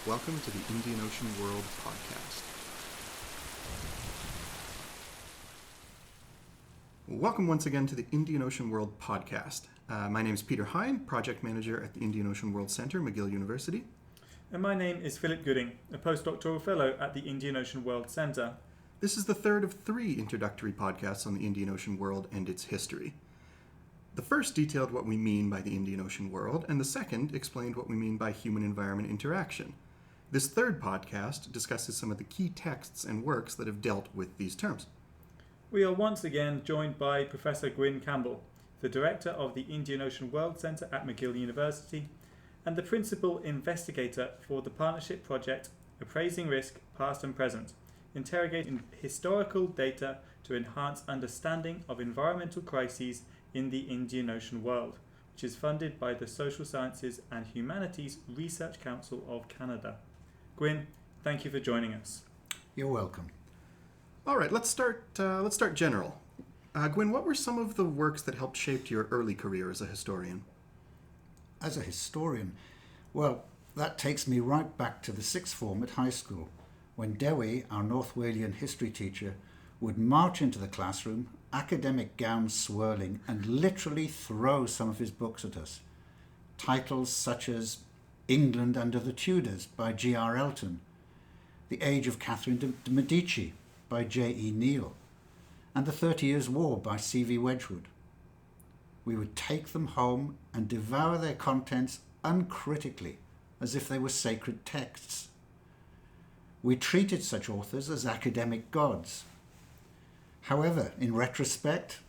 Welcome to the Indian Ocean World podcast. Welcome once again to the Indian Ocean World podcast. My name is Peter Hynd, Project Manager at the Indian Ocean World Center, McGill University. And my name is Philip Gooding, a postdoctoral fellow at the Indian Ocean World Center. This is the third of three introductory podcasts on the Indian Ocean world and its history. The first detailed what we mean by the Indian Ocean world, and the second explained what we mean by human-environment interaction. This third podcast discusses some of the key texts and works that have dealt with these terms. We are once again joined by Professor Gwyn Campbell, the Director of the Indian Ocean World Center at McGill University, and the Principal Investigator for the Partnership Project Appraising Risk Past and Present, interrogating historical data to enhance understanding of environmental crises in the Indian Ocean world, which is funded by the Social Sciences and Humanities Research Council of Canada. Gwyn, thank you for joining us. You're welcome. All right, let's start general. Gwyn, what were some of the works that helped shape your early career as a historian? As a historian, well, that takes me right back to the sixth form at high school, when Dewi, our North Walian history teacher, would march into the classroom, academic gowns swirling, and literally throw some of his books at us. Titles such as England Under the Tudors by G.R. Elton, The Age of Catherine de Medici by J.E. Neal, and The 30 Years' War by C.V. Wedgwood. We would take them home and devour their contents uncritically, as if they were sacred texts. We treated such authors as academic gods. However, in retrospect,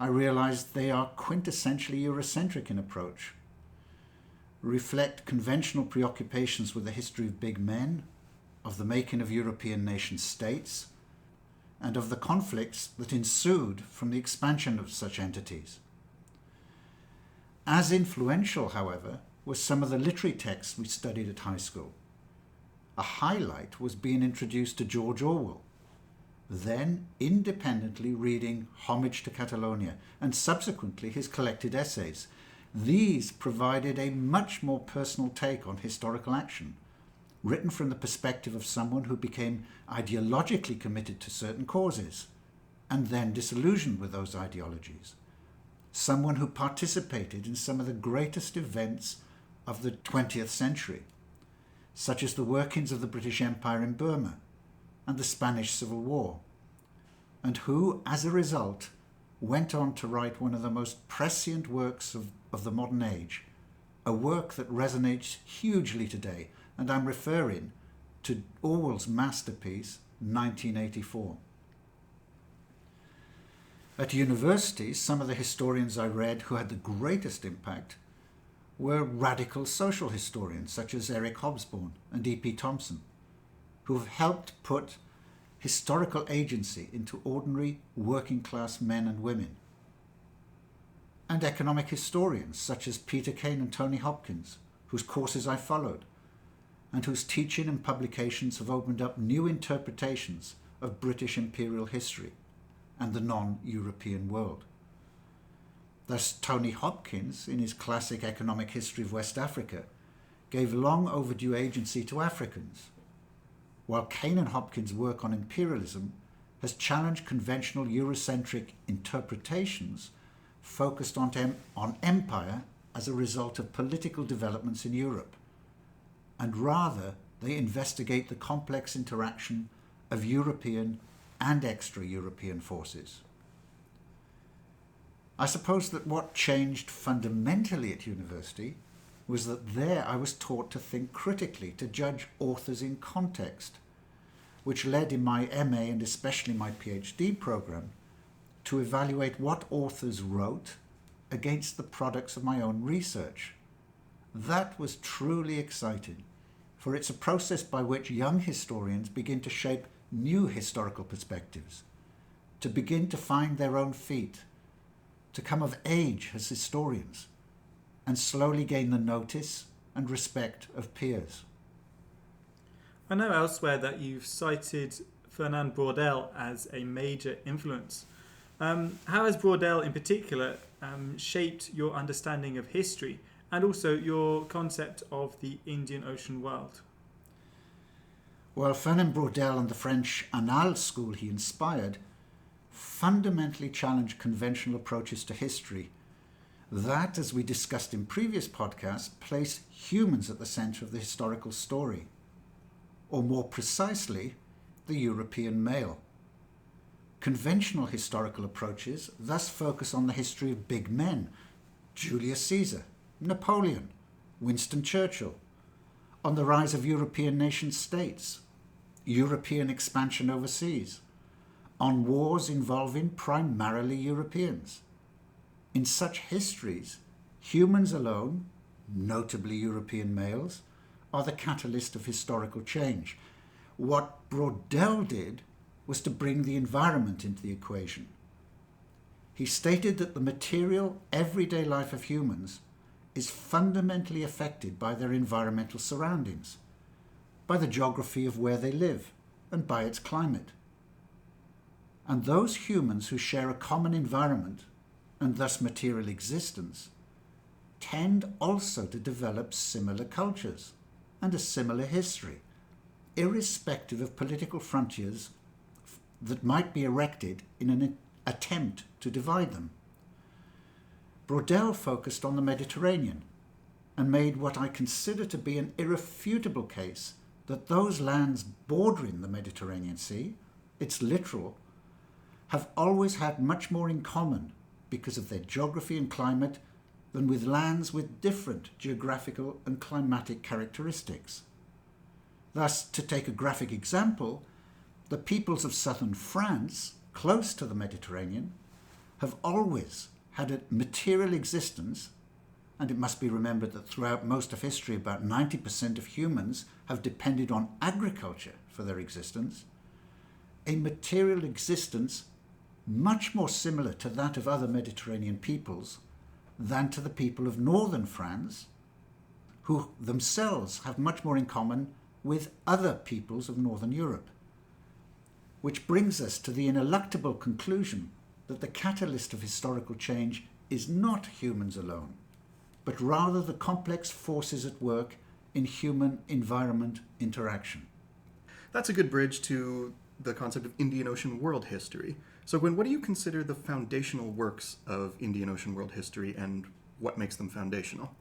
I realized they are quintessentially Eurocentric in approach, reflect conventional preoccupations with the history of big men, of the making of European nation-states, and of the conflicts that ensued from the expansion of such entities. As influential, however, were some of the literary texts we studied at high school. A highlight was being introduced to George Orwell, then independently reading Homage to Catalonia, and subsequently his collected essays. These provided a much more personal take on historical action, written from the perspective of someone who became ideologically committed to certain causes, and then disillusioned with those ideologies. Someone who participated in some of the greatest events of the 20th century, such as the workings of the British Empire in Burma and the Spanish Civil War, and who, as a result, went on to write one of the most prescient works of the modern age, a work that resonates hugely today, and I'm referring to Orwell's masterpiece, 1984. At university, some of the historians I read who had the greatest impact were radical social historians such as Eric Hobsbawm and E.P. Thompson, who have helped put historical agency into ordinary working-class men and women, and economic historians such as Peter Hynd and Tony Hopkins, whose courses I followed, and whose teaching and publications have opened up new interpretations of British imperial history and the non-European world. Thus, Tony Hopkins, in his classic Economic History of West Africa, gave long overdue agency to Africans, while Hynd and Hopkins' work on imperialism has challenged conventional Eurocentric interpretations focused on empire as a result of political developments in Europe, and rather they investigate the complex interaction of European and extra-European forces. I suppose that what changed fundamentally at university was that there I was taught to think critically, to judge authors in context, which led in my MA and especially my PhD program to evaluate what authors wrote against the products of my own research. That was truly exciting, for it's a process by which young historians begin to shape new historical perspectives, to begin to find their own feet, to come of age as historians, and slowly gain the notice and respect of peers. I know elsewhere that you've cited Fernand Braudel as a major influence. How has Braudel in particular shaped your understanding of history and also your concept of the Indian Ocean world? while Fernand Braudel and the French Annales school he inspired fundamentally challenged conventional approaches to history that, as we discussed in previous podcasts, place humans at the centre of the historical story, or more precisely, the European male. Conventional historical approaches thus focus on the history of big men, Julius Caesar, Napoleon, Winston Churchill, on the rise of European nation-states, European expansion overseas, on wars involving primarily Europeans. In such histories, humans alone, notably European males, are the catalyst of historical change. What Braudel did was to bring the environment into the equation. He stated that the material, everyday life of humans is fundamentally affected by their environmental surroundings, by the geography of where they live, and by its climate. And those humans who share a common environment, and thus material existence, tend also to develop similar cultures and a similar history, irrespective of political frontiers that might be erected in an attempt to divide them. Braudel focused on the Mediterranean and made what I consider to be an irrefutable case that those lands bordering the Mediterranean Sea, its littoral, have always had much more in common because of their geography and climate than with lands with different geographical and climatic characteristics. Thus, to take a graphic example, the peoples of southern France, close to the Mediterranean, have always had a material existence, and it must be remembered that throughout most of history about 90% of humans have depended on agriculture for their existence, a material existence much more similar to that of other Mediterranean peoples than to the people of northern France, who themselves have much more in common with other peoples of northern Europe. Which brings us to the ineluctable conclusion that the catalyst of historical change is not humans alone, but rather the complex forces at work in human-environment interaction. That's a good bridge to the concept of Indian Ocean world history. So, Gwyn, what do you consider the foundational works of Indian Ocean world history, and what makes them foundational?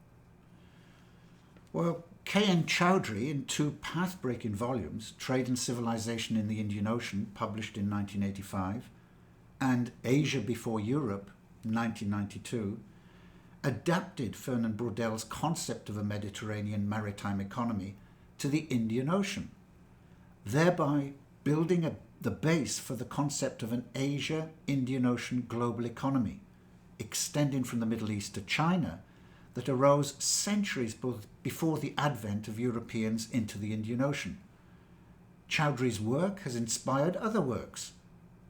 Well, K.N. Chowdhury, in 2 path-breaking volumes, Trade and Civilization in the Indian Ocean, published in 1985, and Asia Before Europe, 1992, adapted Fernand Braudel's concept of a Mediterranean maritime economy to the Indian Ocean, thereby building the base for the concept of an Asia-Indian Ocean global economy, extending from the Middle East to China, that arose centuries before the advent of Europeans into the Indian Ocean. Chowdhury's work has inspired other works,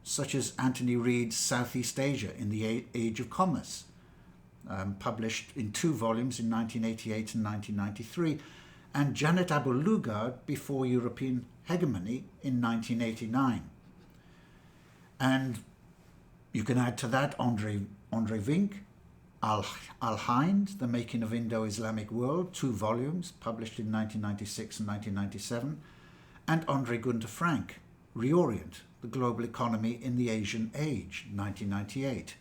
such as Anthony Reid's Southeast Asia in the Age of Commerce, published in 2 volumes in 1988 and 1993, and Janet Abou-Lugard, Before European Hegemony, in 1989. And you can add to that Andre Vink, Al-Hynd, The Making of Indo-Islamic World, 2 volumes, published in 1996 and 1997, and Andre Gunther Frank, Reorient, The Global Economy in the Asian Age, 1998.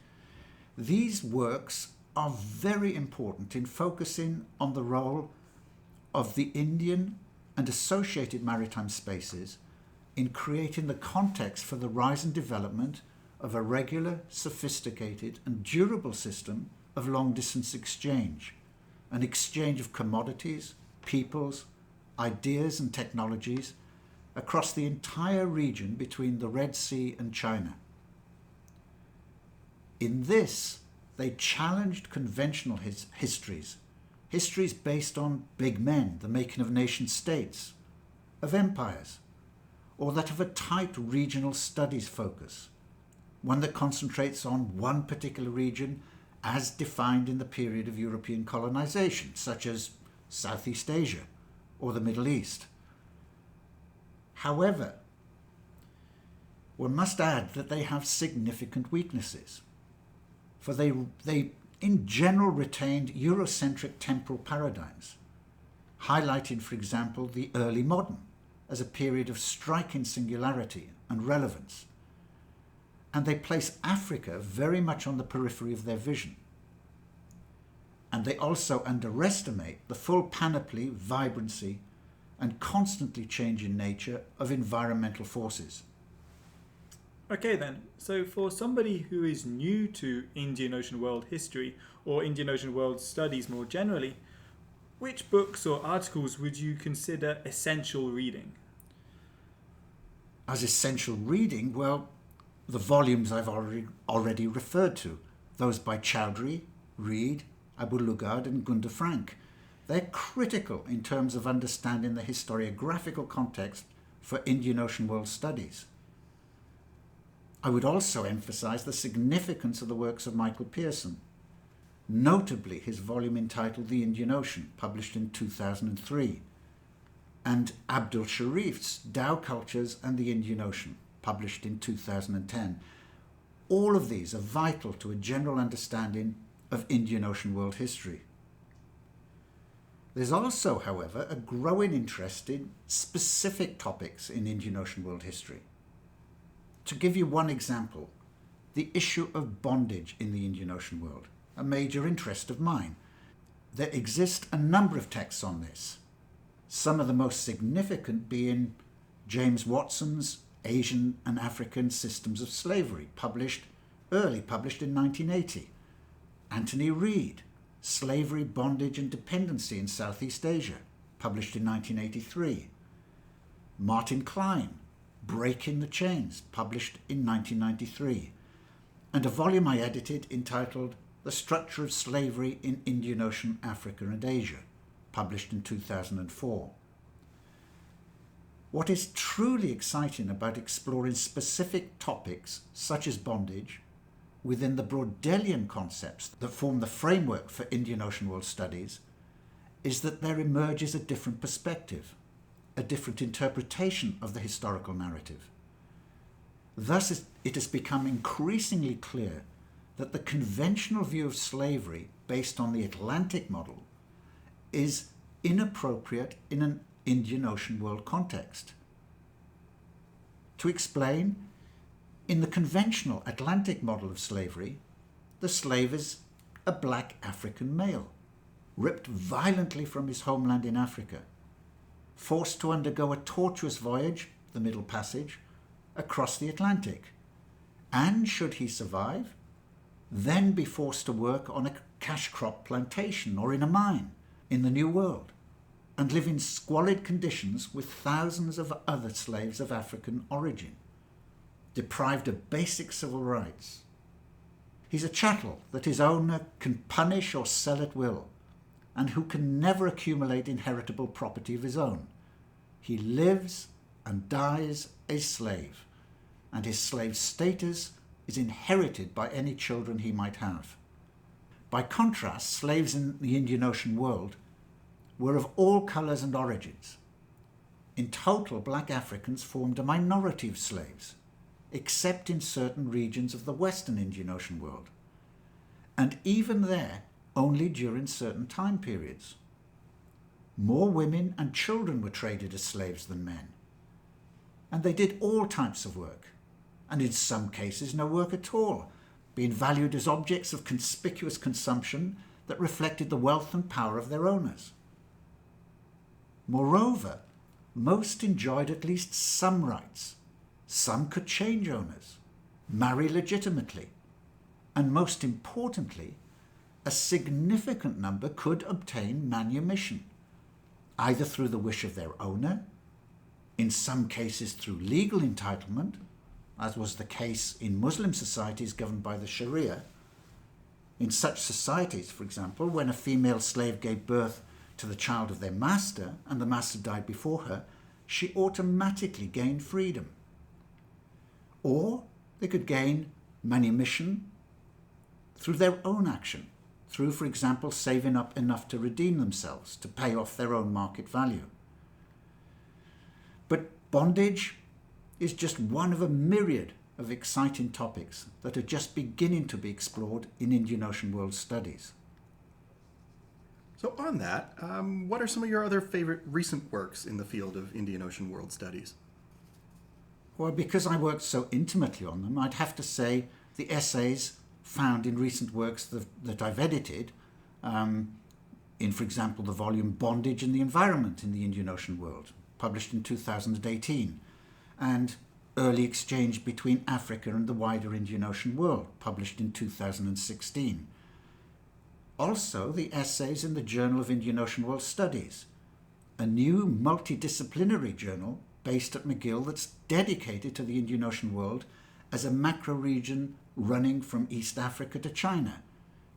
These works are very important in focusing on the role of the Indian and associated maritime spaces in creating the context for the rise and development of a regular, sophisticated and durable system of long-distance exchange, an exchange of commodities, peoples, ideas and technologies across the entire region between the Red Sea and China. In this, they challenged conventional histories based on big men, the making of nation states, of empires, or that of a tight regional studies focus, one that concentrates on one particular region as defined in the period of European colonization, such as Southeast Asia or the Middle East. However, one must add that they have significant weaknesses, for they in general retained Eurocentric temporal paradigms, highlighting, for example, the early modern, as a period of striking singularity and relevance, and they place Africa very much on the periphery of their vision. And they also underestimate the full panoply, vibrancy, and constantly changing nature of environmental forces. Okay then, so for somebody who is new to Indian Ocean world history or Indian Ocean world studies more generally, which books or articles would you consider essential reading? As essential reading, well, the volumes I've already referred to, those by Chowdhury, Reid, Abu Lugard and Gunda Frank. They're critical in terms of understanding the historiographical context for Indian Ocean world studies. I would also emphasise the significance of the works of Michael Pearson, notably his volume entitled The Indian Ocean, published in 2003, and Abdul Sharif's Dhow Cultures and the Indian Ocean, published in 2010. All of these are vital to a general understanding of Indian Ocean world history. There's also, however, a growing interest in specific topics in Indian Ocean world history. To give you one example, the issue of bondage in the Indian Ocean world, a major interest of mine. There exist a number of texts on this, some of the most significant being James Watson's Asian and African Systems of Slavery, published in 1980. Anthony Reid, Slavery, Bondage and Dependency in Southeast Asia, published in 1983. Martin Klein, Breaking the Chains, published in 1993. And a volume I edited entitled The Structure of Slavery in Indian Ocean, Africa and Asia, published in 2004. What is truly exciting about exploring specific topics such as bondage within the Braudelian concepts that form the framework for Indian Ocean world studies is that there emerges a different perspective, a different interpretation of the historical narrative. Thus, it has become increasingly clear that the conventional view of slavery based on the Atlantic model is inappropriate in an Indian Ocean world context. To explain, in the conventional Atlantic model of slavery, the slave is a black African male, ripped violently from his homeland in Africa, forced to undergo a tortuous voyage, the Middle Passage, across the Atlantic, and, should he survive, then be forced to work on a cash crop plantation or in a mine in the New World, and live in squalid conditions with thousands of other slaves of African origin, deprived of basic civil rights. He's a chattel that his owner can punish or sell at will, and who can never accumulate inheritable property of his own. He lives and dies a slave, and his slave status is inherited by any children he might have. By contrast, slaves in the Indian Ocean world were of all colours and origins. In total, black Africans formed a minority of slaves, except in certain regions of the Western Indian Ocean world, and even there only during certain time periods. More women and children were traded as slaves than men, and they did all types of work, and in some cases no work at all, being valued as objects of conspicuous consumption that reflected the wealth and power of their owners. Moreover, most enjoyed at least some rights. Some could change owners, marry legitimately, and most importantly, a significant number could obtain manumission, either through the wish of their owner, in some cases through legal entitlement, as was the case in Muslim societies governed by the Sharia. In such societies, for example, when a female slave gave birth to the child of their master and the master died before her, she automatically gained freedom. Or they could gain manumission through their own action, through, for example, saving up enough to redeem themselves, to pay off their own market value. But bondage is just one of a myriad of exciting topics that are just beginning to be explored in Indian Ocean world studies. So on that, what are some of your other favorite recent works in the field of Indian Ocean world studies? Well, because I worked so intimately on them, I'd have to say the essays found in recent works that I've edited, in, for example, the volume Bondage and the Environment in the Indian Ocean World, published in 2018, and Early Exchange between Africa and the Wider Indian Ocean World, published in 2016. Also, the essays in the Journal of Indian Ocean World Studies, a new multidisciplinary journal based at McGill that's dedicated to the Indian Ocean world as a macro-region running from East Africa to China,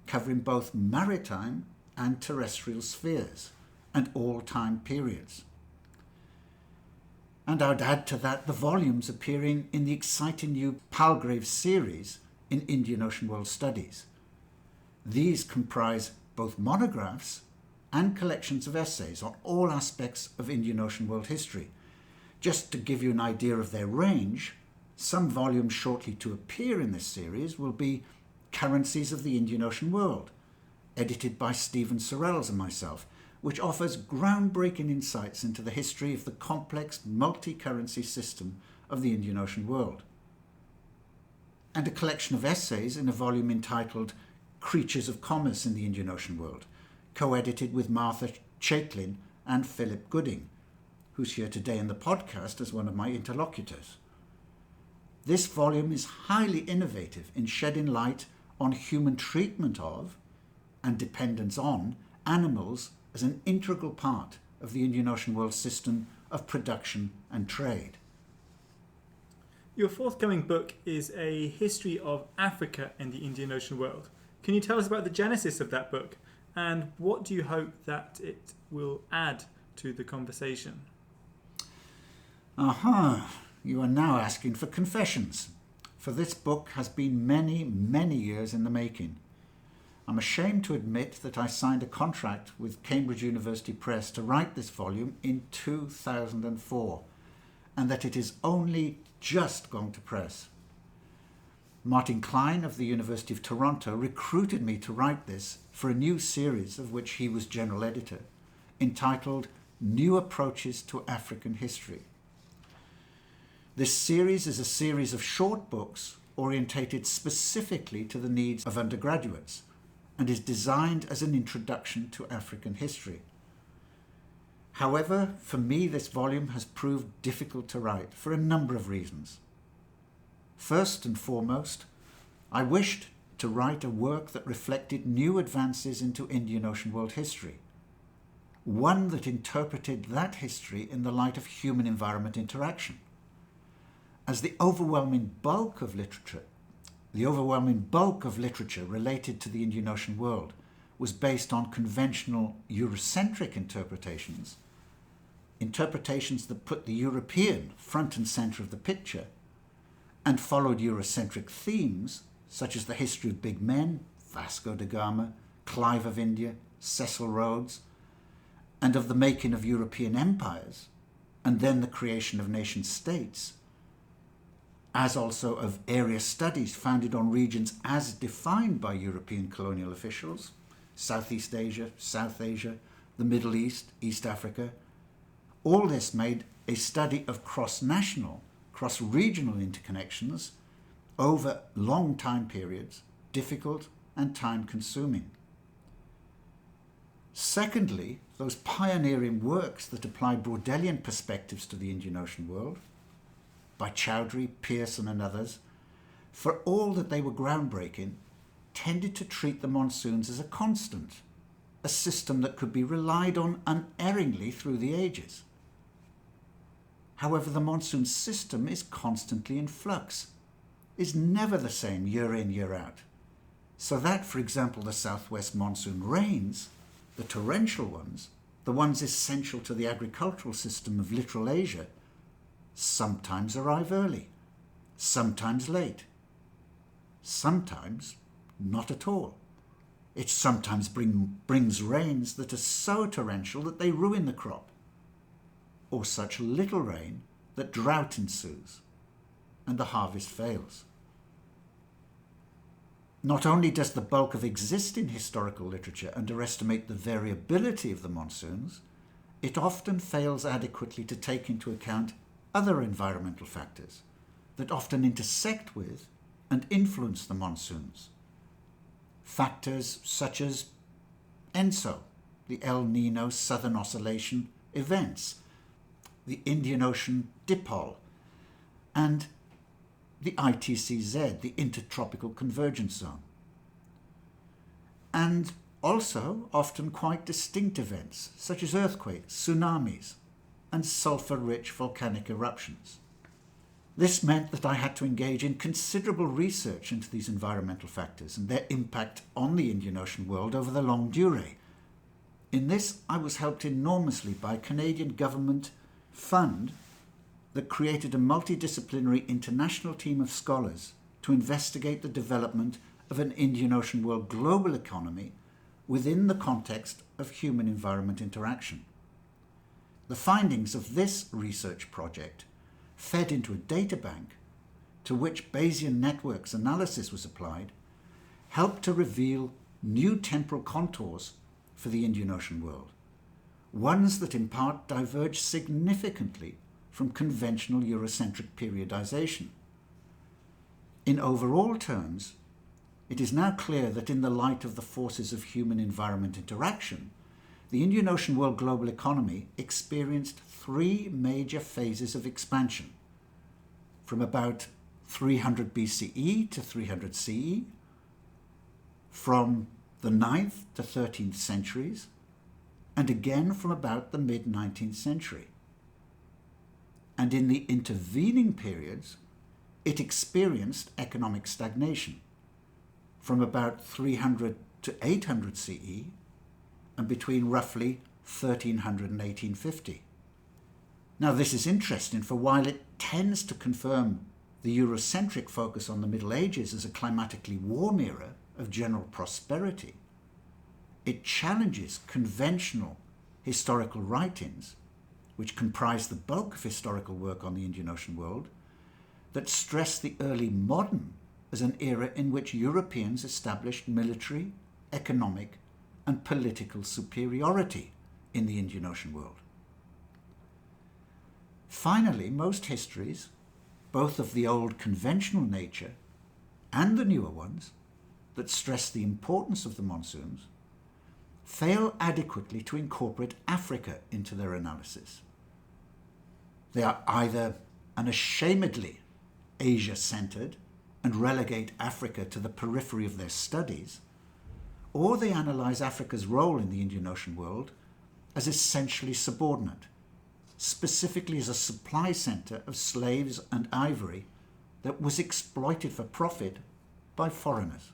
covering both maritime and terrestrial spheres and all time periods. And I would add to that the volumes appearing in the exciting new Palgrave series in Indian Ocean World Studies. These comprise both monographs and collections of essays on all aspects of Indian Ocean world history. Just to give you an idea of their range, some volumes shortly to appear in this series will be Currencies of the Indian Ocean World, edited by Stephen Sorrells and myself, which offers groundbreaking insights into the history of the complex multi-currency system of the Indian Ocean world. And a collection of essays in a volume entitled Creatures of Commerce in the Indian Ocean World, co-edited with Martha Chaitlin and Philip Gooding, who's here today in the podcast as one of my interlocutors. This volume is highly innovative in shedding light on human treatment of and dependence on animals as an integral part of the Indian Ocean world system of production and trade. Your forthcoming book is a history of Africa and the Indian Ocean world. Can you tell us about the genesis of that book and what do you hope that it will add to the conversation? You are now asking for confessions, for this book has been many, many years in the making. I'm ashamed to admit that I signed a contract with Cambridge University Press to write this volume in 2004, and that it is only just gone to press. Martin Klein of the University of Toronto recruited me to write this for a new series of which he was general editor, entitled New Approaches to African History. This series is a series of short books orientated specifically to the needs of undergraduates and is designed as an introduction to African history. However, for me this volume has proved difficult to write for a number of reasons. First and foremost, I wished to write a work that reflected new advances into Indian Ocean world history, one that interpreted that history in the light of human-environment interaction. As the overwhelming bulk of literature related to the Indian Ocean world was based on conventional Eurocentric interpretations that put the European front and centre of the picture and followed Eurocentric themes such as the history of big men, Vasco da Gama, Clive of India, Cecil Rhodes, and of the making of European empires, and then the creation of nation states, as also of area studies founded on regions as defined by European colonial officials, Southeast Asia, South Asia, the Middle East, East Africa. All this made a study of cross-national, cross-regional interconnections over long time periods difficult and time-consuming. Secondly, those pioneering works that apply Braudelian perspectives to the Indian Ocean world, by Chowdhury, Pearson and others, for all that they were groundbreaking, tended to treat the monsoons as a constant, a system that could be relied on unerringly through the ages. However, the monsoon system is constantly in flux, is never the same year in, year out. So that, for example, the southwest monsoon rains, the torrential ones, the ones essential to the agricultural system of littoral Asia, sometimes arrive early, sometimes late, sometimes not at all. It sometimes brings rains that are so torrential that they ruin the crop, or such little rain that drought ensues and the harvest fails. Not only does the bulk of existing historical literature underestimate the variability of the monsoons, it often fails adequately to take into account other environmental factors that often intersect with and influence the monsoons. Factors such as ENSO, the El Nino Southern Oscillation events, the Indian Ocean Dipole, and the ITCZ, the Intertropical Convergence Zone. And also often quite distinct events such as earthquakes, tsunamis, and sulfur-rich volcanic eruptions. This meant that I had to engage in considerable research into these environmental factors and their impact on the Indian Ocean world over the longue durée. In this, I was helped enormously by a Canadian government fund that created a multidisciplinary international team of scholars to investigate the development of an Indian Ocean world global economy within the context of human-environment interaction. The findings of this research project fed into a data bank to which Bayesian networks analysis was applied, helped to reveal new temporal contours for the Indian Ocean world, ones that in part diverge significantly from conventional Eurocentric periodization. In overall terms, it is now clear that in the light of the forces of human-environment interaction, the Indian Ocean world global economy experienced three major phases of expansion, from about 300 BCE to 300 CE, from the 9th to 13th centuries, and again from about the mid-19th century. And in the intervening periods, it experienced economic stagnation, from about 300 to 800 CE, and between roughly 1300 and 1850. Now this is interesting, for while it tends to confirm the Eurocentric focus on the Middle Ages as a climatically warm era of general prosperity, it challenges conventional historical writings, which comprise the bulk of historical work on the Indian Ocean world, that stress the early modern as an era in which Europeans established military, economic, and political superiority in the Indian Ocean world. Finally, most histories, both of the old conventional nature and the newer ones that stress the importance of the monsoons, fail adequately to incorporate Africa into their analysis. They are either unashamedly Asia-centered and relegate Africa to the periphery of their studies, or they analyze Africa's role in the Indian Ocean world as essentially subordinate, specifically as a supply center of slaves and ivory that was exploited for profit by foreigners.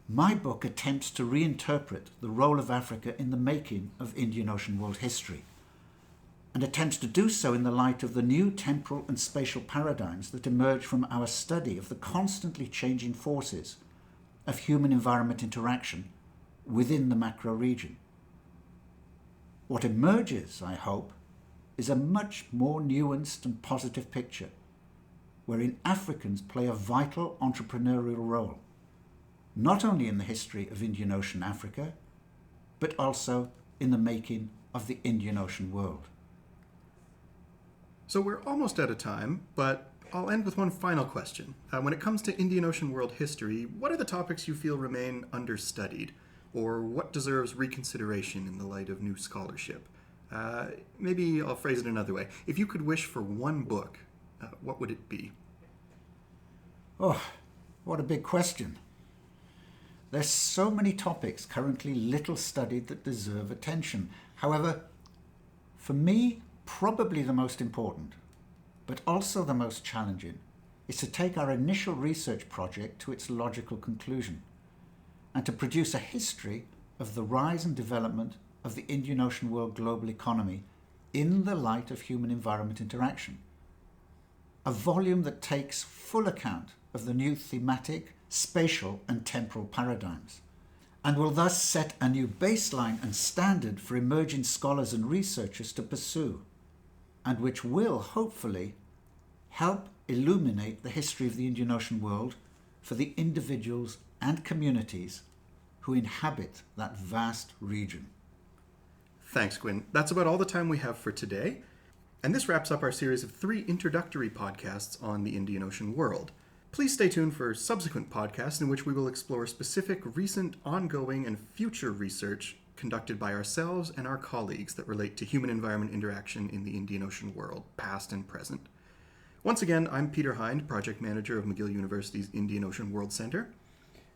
My book attempts to reinterpret the role of Africa in the making of Indian Ocean world history, and attempts to do so in the light of the new temporal and spatial paradigms that emerge from our study of the constantly changing forces of human-environment interaction within the macro region. What emerges, I hope, is a much more nuanced and positive picture, wherein Africans play a vital entrepreneurial role, not only in the history of Indian Ocean Africa, but also in the making of the Indian Ocean world. So we're almost out of time, but I'll end with one final question. When it comes to Indian Ocean world history, what are the topics you feel remain understudied? Or what deserves reconsideration in the light of new scholarship? Maybe I'll phrase it another way. If you could wish for one book, what would it be? Oh, what a big question. There's so many topics currently little studied that deserve attention. However, for me, probably the most important, but also the most challenging, is to take our initial research project to its logical conclusion and to produce a history of the rise and development of the Indian Ocean world global economy in the light of human-environment interaction. A volume that takes full account of the new thematic, spatial and temporal paradigms, and will thus set a new baseline and standard for emerging scholars and researchers to pursue, and which will, hopefully, help illuminate the history of the Indian Ocean world for the individuals and communities who inhabit that vast region. Thanks, Gwyn. That's about all the time we have for today. And this wraps up our series of 3 introductory podcasts on the Indian Ocean world. Please stay tuned for subsequent podcasts in which we will explore specific recent, ongoing, and future research conducted by ourselves and our colleagues that relate to human-environment interaction in the Indian Ocean world, past and present. Once again, I'm Peter Hynd, Project Manager of McGill University's Indian Ocean World Centre.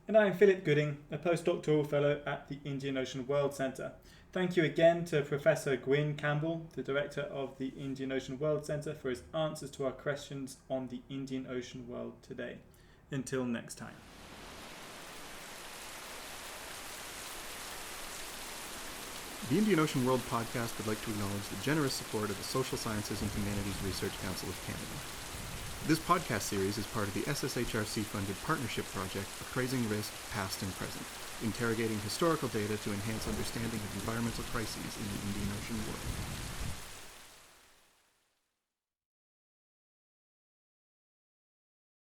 And I'm Philip Gooding, a postdoctoral fellow at the Indian Ocean World Centre. Thank you again to Professor Gwyn Campbell, the Director of the Indian Ocean World Centre, for his answers to our questions on the Indian Ocean world today. Until next time. The Indian Ocean World Podcast would like to acknowledge the generous support of the Social Sciences and Humanities Research Council of Canada. This podcast series is part of the SSHRC-funded partnership project Appraising Risk, Past and Present, interrogating historical data to enhance understanding of environmental crises in the Indian Ocean world.